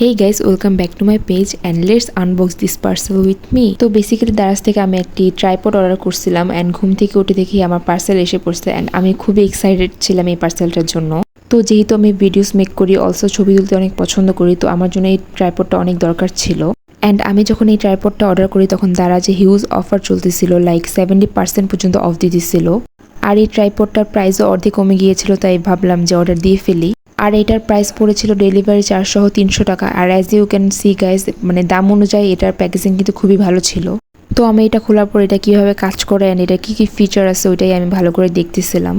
Hey guys, welcome back to my page and let's unbox this parcel with me. তো basically Daraz থেকে আমি একটি tripod order করছিলাম and ঘুম থেকে উঠে দেখি আমার পার্সেল এসে পড়ছে এন্ড আমি খুবই এক্সাইটেড ছিলাম এই পার্সেলটার জন্য। তো যেহেতু আমি ভিডিওস মেক করি, অলসো ছবি তুলতে অনেক পছন্দ করি, তো আমার জন্য এই ট্রাইপডটা অনেক দরকার ছিল। অ্যান্ড আমি যখন এই ট্রাইপডটা অর্ডার করি তখন দারাজে হিউজ অফার চলতেছিল, লাইক 70% পর্যন্ত অফ দিতেছিল। আর এই ট্রাইপডটার প্রাইসও অর্ধেক কমে গিয়েছিল, তাই ভাবলাম যে অর্ডার দিয়ে ফেলি। আর এটার প্রাইস পড়েছিল ডেলিভারি চার্জ সহ 300 টাকা। আর as you can see guys, মানে দাম অনুযায়ী এটার প্যাকেজিং কিন্তু খুবই ভালো ছিল। তো আমি এটা খোলার পর এটা কিভাবে কাজ করে অ্যান্ড এটা কি ফিচার আছে ওইটাই আমি ভালো করে দেখতেছিলাম।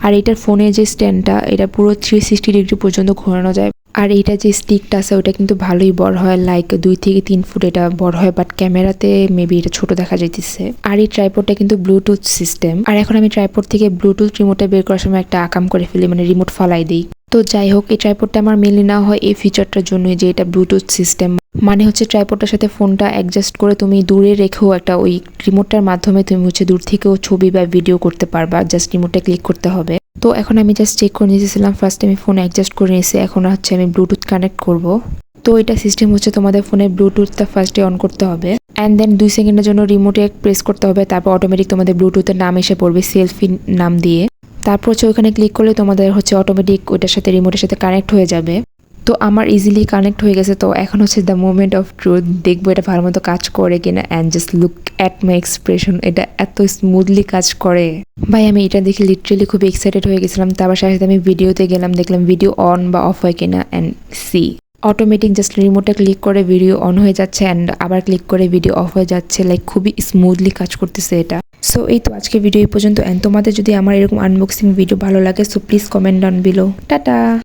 আর এটার ফোনের যে স্ট্যান্ডটা, এটা পুরো 360 ডিগ্রি পর্যন্ত ঘোরানো যায়। আর এটা যে স্টিকটা আছে ওটা কিন্তু ভালোই বড় হয়, লাইক 2 থেকে 3 ফুট এটা বড় হয়, বাট ক্যামেরাতে মেবি এটা ছোট দেখা যাইতেছে। আর এই ট্রাইপডটা কিন্তু ব্লুটুথ সিস্টেম। আর এখন আমি ট্রাইপড থেকে ব্লুটুথ রিমোটটা বের করার সময় একটা আকাম করে ফেলি, মানে রিমোট ফালাই দিই। তো যাই হোক, এই ট্রাইপডটা আমার মেনলি না হয় এই ফিচারটার জন্যই যে এটা ব্লুটুথ সিস্টেম, মানে হচ্ছে ট্রাইপডটার সাথে ফোনটা অ্যাডজাস্ট করে তুমি দূরে রেখেও একটা ওই রিমোটটার মাধ্যমে তুমি হচ্ছে দূর থেকেও ছবি বা ভিডিও করতে পারবা, জাস্ট রিমোটটা ক্লিক করতে হবে। তো এখন আমি জাস্ট চেক করে নিয়েছিলাম, ফার্স্টে আমি ফোন অ্যাডজাস্ট করে নিয়েছি, এখন হচ্ছে আমি ব্লুটুথ কানেক্ট করব। তো এটা সিস্টেম হচ্ছে তোমাদের ফোনের ব্লুটুথটা ফার্স্টে অন করতে হবে অ্যান্ড দেন 2 সেকেন্ডের জন্য রিমোটে প্রেস করতে হবে, তারপর অটোমেটিক তোমাদের ব্লুটুথের নাম এসে পড়বে সেলফি নাম দিয়ে। তারপর হচ্ছে ওইখানে ক্লিক করলে তোমাদের হচ্ছে অটোমেটিক ওইটার সাথে রিমোটের সাথে কানেক্ট হয়ে যাবে। তো আমার ইজিলি কানেক্ট হয়ে গেছে। তো এখন হচ্ছে দ্য মোমেন্ট অফ ট্রুথ, দেখবো এটা ভালো মতো কাজ করে কিনা। And just look at my expression, এটা এত স্মুথলি কাজ করে ভাই, আমি এটা দেখে লিটারেলি খুব এক্সাইটেড হয়ে গেছিলাম। তারপর সাথে আমি ভিডিওতে গেলাম, দেখলাম ভিডিও অন বা অফ হয় কিনা। অ্যান্ড সি অটোমেটিক জাস্ট রিমোটে ক্লিক করে ভিডিও অন হয়ে যাচ্ছে অ্যান্ড আবার ক্লিক করে ভিডিও অফ হয়ে যাচ্ছে, লাইক খুবই স্মুথলি কাজ করতেছে এটা। সো এই তো আজকে ভিডিও এই পর্যন্ত। অ্যান্ড তোমাদের যদি আমার এরকম আনবক্সিং ভিডিও ভালো লাগে, so please comment down below. Tata.